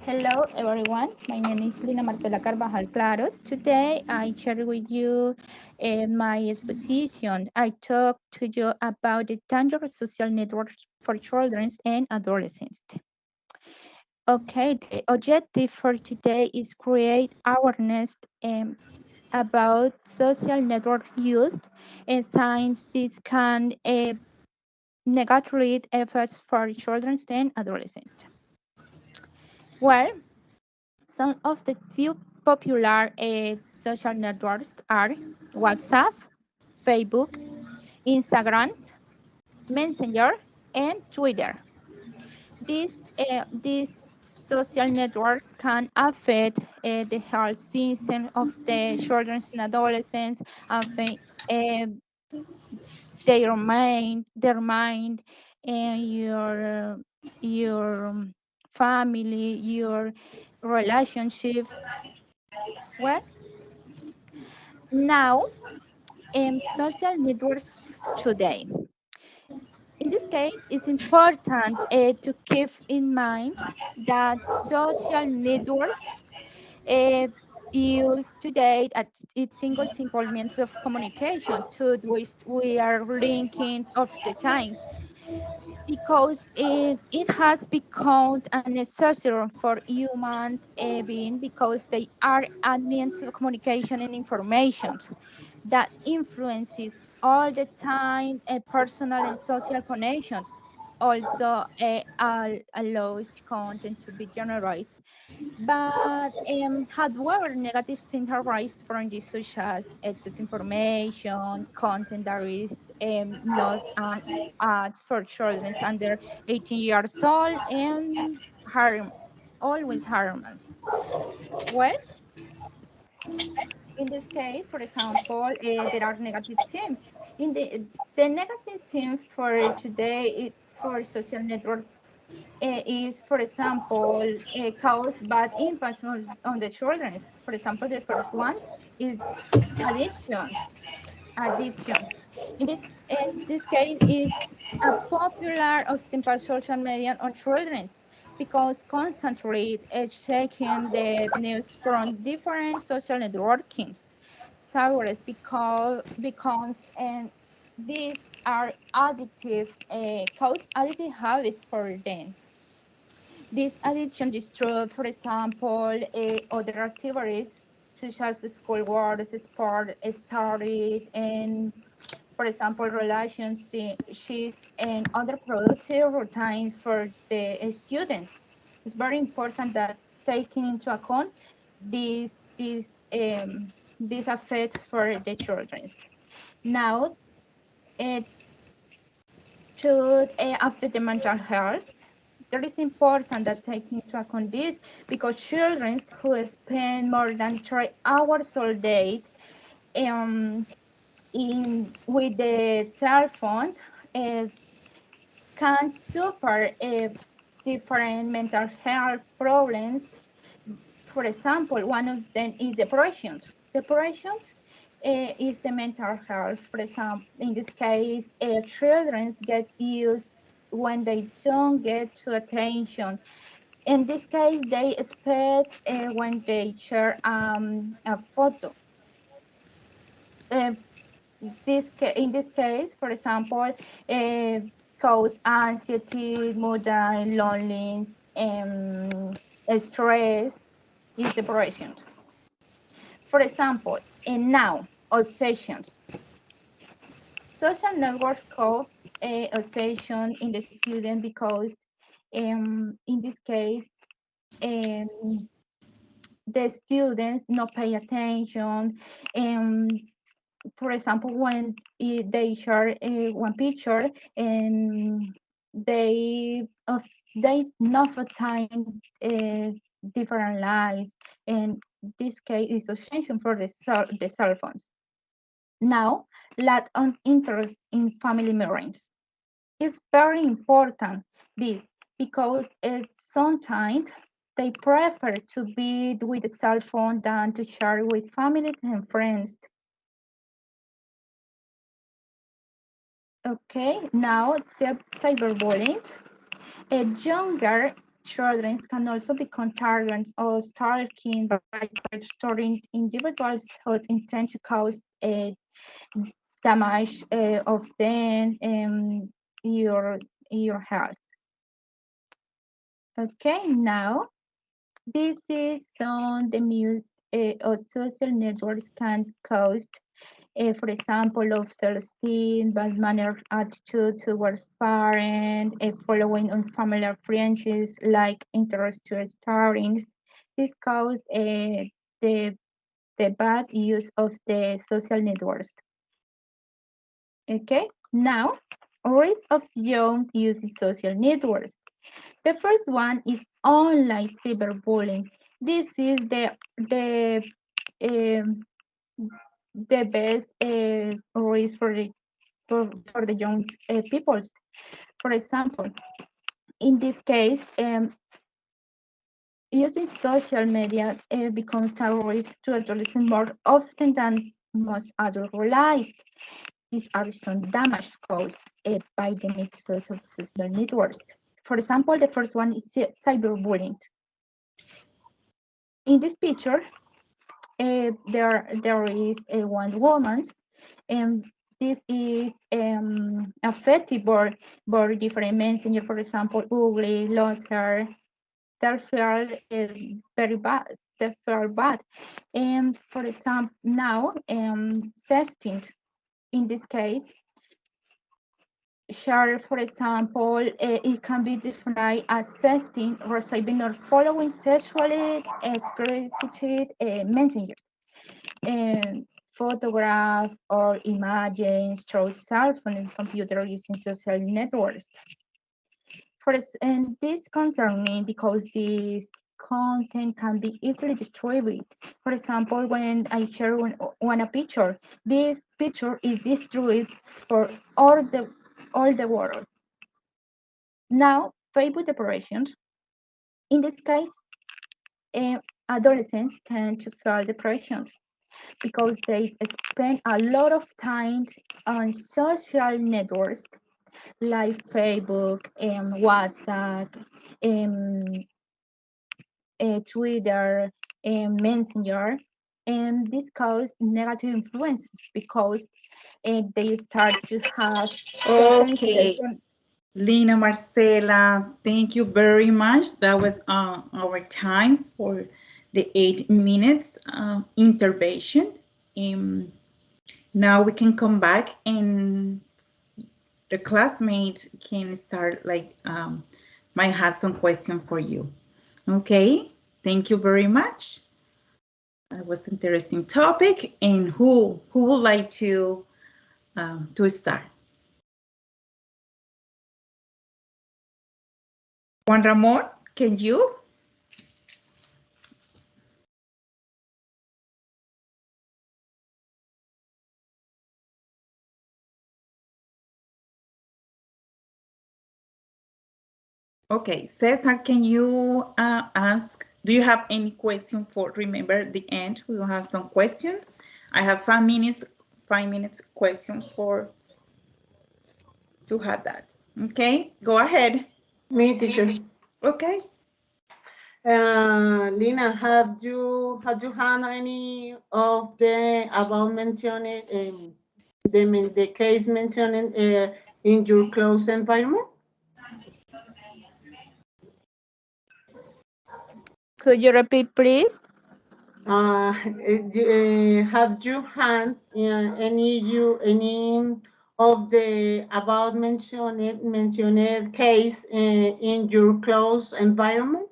Hello, everyone. My name is Lina Marcela Carvajal Claros. Today, I share with you my exposition. I talk to you about the dangerous social networks for children and adolescents. Okay, the objective for today is create awareness about social network use and signs this can negatively affect for children and adolescents. Well, some of the few popular social networks are WhatsApp, Facebook, Instagram, Messenger, and Twitter. These social networks can affect the health system of the children and adolescents, affect uh, their mind, and your family, your relationship. Well, now social networks today. In this case, it's important to keep in mind that social networks uh, use today at its simple means of communication to which we are linking of the time because it has become a necessary for human being because they are a means of communication and information that influences all the time personal and social connections. Also, allows content to be generated. But however, negative things arise from this, such as excess information, content that is not ads for children under 18 years old, and harm, always harm us. Well, in this case, for example, there are negative themes. In the negative theme for today for social networks is, for example, cause bad impacts on the children. For example, the first one is addictions. Addictions. In this case, is a popular often by social media on children because constantly checking the news from different social networkings. Cyrus becomes and these are addictive, cause addictive habits for them. This addiction destroys, for example, other activities such as schoolwork, sport, study, and, for example, relationships and other productive routines for the students. It's very important that taking into account these these this effect for the children. Now, it should affect the mental health. It is important that take into account this because children who spend more than 3 hours all day um, in with the cell phone uh, can suffer different mental health problems. For example, one of them is depression. Depression is the mental health. For example, in this case, children get used when they don't get to attention. In this case, they expect when they share a photo. Uh, in this case, for example, cause anxiety, mood, loneliness, stress, is depression. For example, and now obsessions. Social networks cause obsession in the student because in this case um, the students not pay attention. Um, for example, when they share one picture and they of they not for time different lives, and this case is association for the cell phones. Now, lack of interest in family memories is very important. This because sometimes they prefer to be with the cell phone than to share with family and friends. Okay, now cyberbullying. A younger children can also become targets of stalking by predatory individuals who intend to cause damage of them your health. Okay, now this is on the mute of social networks can cause, for example, of self-esteem, bad manner attitude towards parents, following unfamiliar friendships like interest to starings. This cause the bad use of the social networks. Okay, now risk of young using social networks. The first one is online cyberbullying. This is um, the best risk for the young people. For example, in this case, using social media becomes a risk to adolescents more often than most adults realize. These are some damage caused by the misuse of social networks. For example, the first one is cyberbullying. In this picture, there is one woman, and this is affected by different messengers. For example, Google, Lotter, they feel very bad. They feel bad. And for example, now sexting. In this case, share, for example, it can be defined as sexting, receiving or following sexually explicit messages, photograph or images through cell phone and computer using social networks. And this concerns me because this content can be easily distributed. For example, when I share one a picture, this picture is distributed for all the world. Now, Facebook operations. In this case, adolescents tend to feel depressions because they spend a lot of time on social networks like Facebook and WhatsApp and Twitter and Messenger. And this causes negative influences because they start to have Okay. Lina, Marcela, thank you very much. That was our time for the 8 minutes intervention. Now we can come back and the classmates can start like might have some question for you. Okay, thank you very much. That was an interesting topic. And who would like to start? Juan Ramon, can you? Okay, Cesar, can you ask, do you have any question for, remember the end, we will have some questions. I have 5 minutes question for, to have that. Okay, go ahead. Me, teacher. Okay. Lina, have you had any of the above mentioned the case mentioned in your close environment? Could you repeat, please? Have you had any of the above mentioned case in your close environment?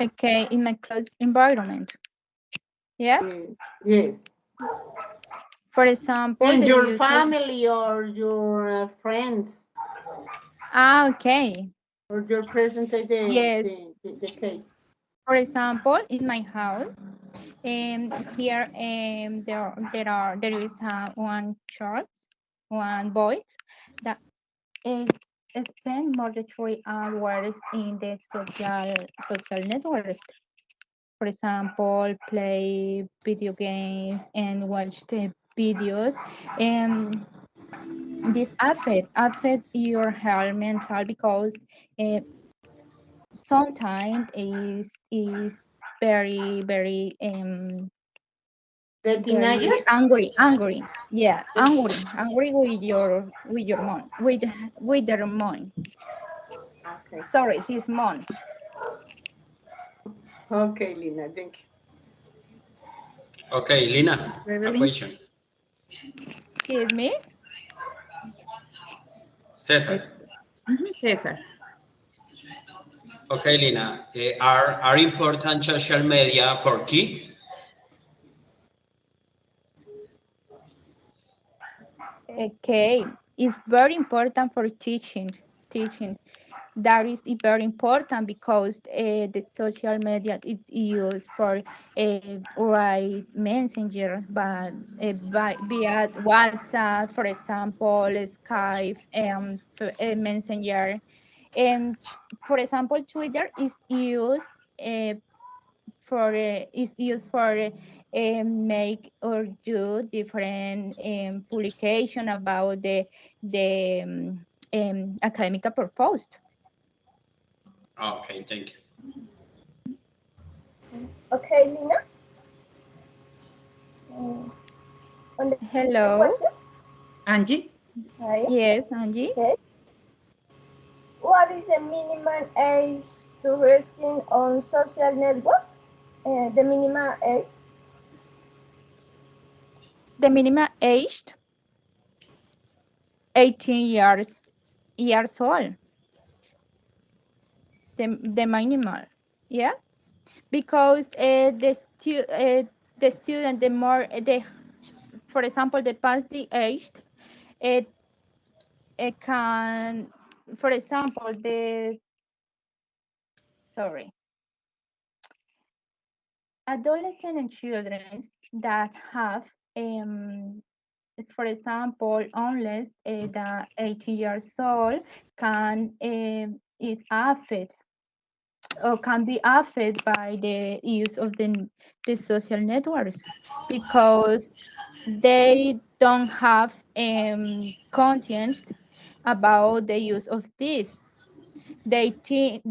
Okay, in my close environment. Yeah. Yes. For example, in your family or your friends. Okay. Or your present day Yes. the case. For example, in my house, here there is one child, one boy that spend more than 3 hours in the social networks. For example, play video games and watch the videos. this affect your health mental because sometimes is very The teenagers? angry, yeah, angry with your mom, with their mom. Okay. Sorry, his mom. Okay, Lina, thank you. Okay, Lina, a Evelyn? question. Excuse me. Cesar. Cesar. Okay, Lina, are important social media for kids? Okay, it's very important for teaching. That is very important because the social media is used for right messenger, but via WhatsApp, for example, Skype, messenger, and for example, Twitter uh, is used for make or do different publication about the academic purpose. Okay, thank you. Okay, Lina. On the Hello. question, Angie? hi. Yes, Angie. Okay. What is the minimum age to resting on social network? The minimum age. The minimum aged 18 years old. The minimal, yeah, because the student the more they, for example, the past the aged, it it can, for example, the sorry, adolescent and children that have for example, unless the 18 years old can is affected or can be affected by the use of the social networks because they don't have conscience about the use of this. They think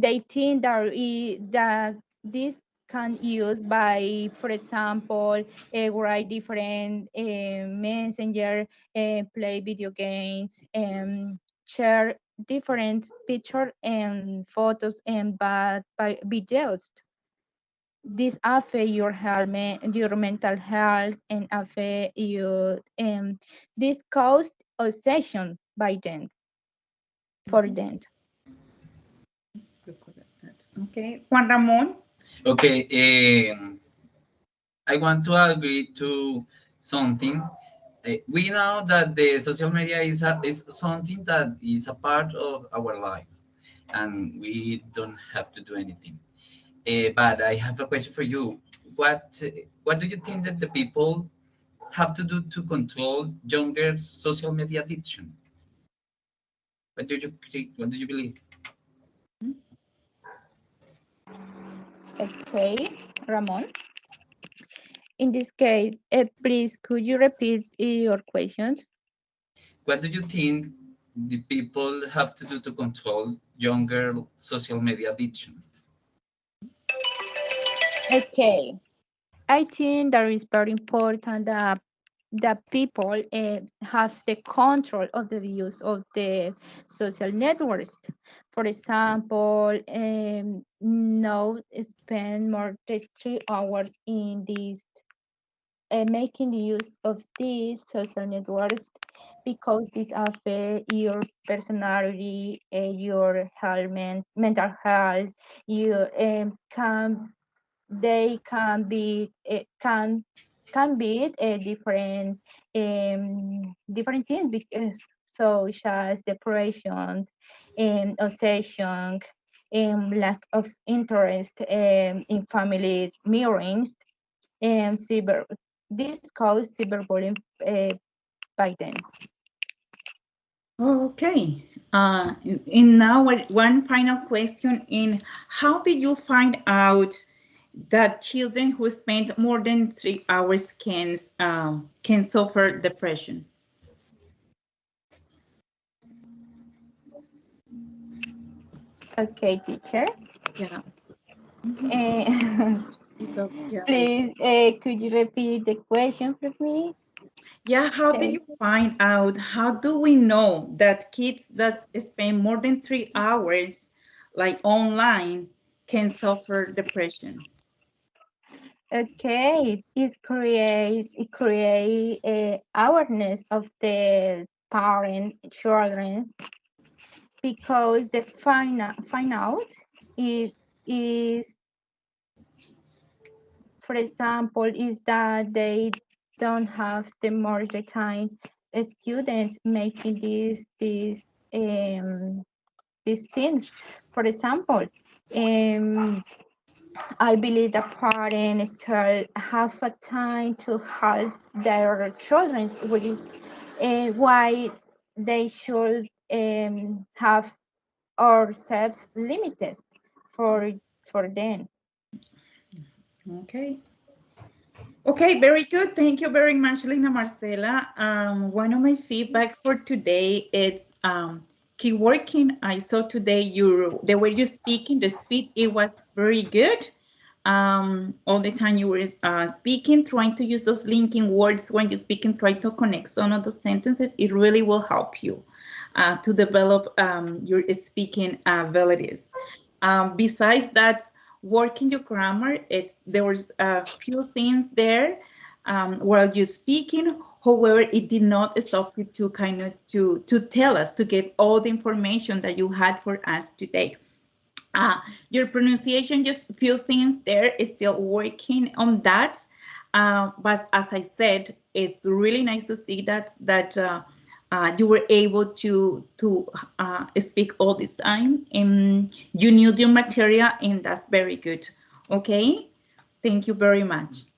that this can use by, for example, write different messenger, play video games, share different picture and photos and by videos. This affect your health, your mental health, and affect your this caused obsession by them for them. Okay. Juan Ramon? Okay, I want to agree to something. We know that the social media is something that is a part of our life, and we don't have to do anything. But I have a question for you. What do you think that the people have to do to control younger social media addiction? What do you think? What do you believe? Okay, Ramon. In this case, please, could you repeat your questions? What do you think the people have to do to control younger social media addiction? Okay, I think that is very important that people have the control of the use of the social networks. For example, no spend more than 3 hours in this making the use of these social networks because this affect your personality, your health, mental health. You they can be different things because such as depression and obsession and lack of interest in family mirrors and cyber. This causes cyberbullying by then. Okay. And now one final question in how did you find out that children who spend more than 3 hours can suffer depression? Okay, teacher. Yeah. So, yeah. Please, could you repeat the question for me? Yeah, how do you find out? How do we know that kids that spend more than 3 hours like online can suffer depression? Okay, it create awareness of the parent children because the find out is for example is that they don't have the more the time students making these things. For example, I believe the parents still have a time to help their children, which is why they should have ourselves limited for them. Okay. Okay, very good. Thank you very much, Lina Marcela. One of my feedback for today is keep working. I saw today the way you speaking, the speed, it was very good. All the time you were speaking, trying to use those linking words when you're speaking, try to connect some of the sentences. It really will help you to develop your speaking abilities. Besides that, working your grammar, there was a few things there while you're speaking. However, it did not stop you to kind of to tell us, to give all the information that you had for us today. Your pronunciation, just a few things there is still working on that. But as I said, it's really nice to see that you were able to speak all the time and you knew your material, and that's very good. Okay, thank you very much.